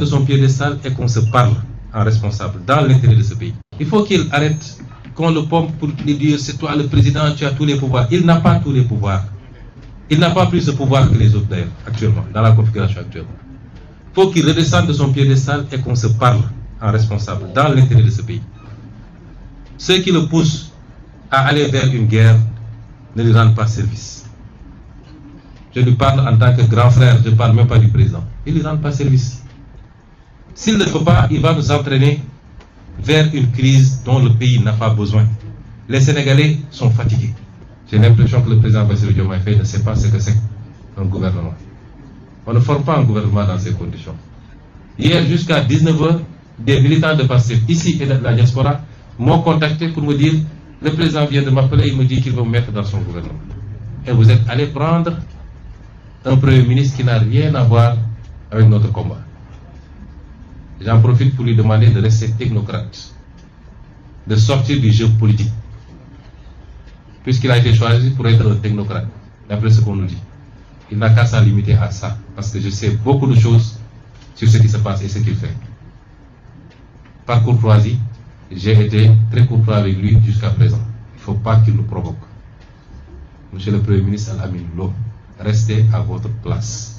de son piédestal et qu'on se parle en responsable dans l'intérêt de ce pays. Il faut qu'il arrête qu'on le pompe pour lui dire c'est toi le président, tu as tous les pouvoirs. Il n'a pas tous les pouvoirs. Il n'a pas plus de pouvoir que les autres d'ailleurs, actuellement, dans la configuration actuelle. Il faut qu'il redescende de son piédestal et qu'on se parle en responsable dans l'intérêt de ce pays. Ceux qui le poussent à aller vers une guerre ne lui rendent pas service. Je lui parle en tant que grand frère, je ne parle même pas du président. Il ne lui rend pas service. S'il ne le fait pas, il va nous entraîner vers une crise dont le pays n'a pas besoin. Les Sénégalais sont fatigués. J'ai l'impression que le président Bassirou Diomaye Faye ne sait pas ce que c'est un gouvernement. On ne forme pas un gouvernement dans ces conditions. Hier, jusqu'à 19h, des militants de PASTEF, ici et de la diaspora, m'ont contacté pour me dire le président vient de m'appeler, il me dit qu'il veut me mettre dans son gouvernement. Et vous êtes allé prendre un premier ministre qui n'a rien à voir avec notre combat. J'en profite pour lui demander de rester technocrate, de sortir du jeu politique, puisqu'il a été choisi pour être un technocrate, d'après ce qu'on nous dit. Il n'a qu'à s'en limiter à ça, parce que je sais beaucoup de choses sur ce qui se passe et ce qu'il fait. Par courtoisie, j'ai été très courtois avec lui jusqu'à présent. Il ne faut pas qu'il nous provoque. Monsieur le Premier ministre Al-Amin Lo, restez à votre place.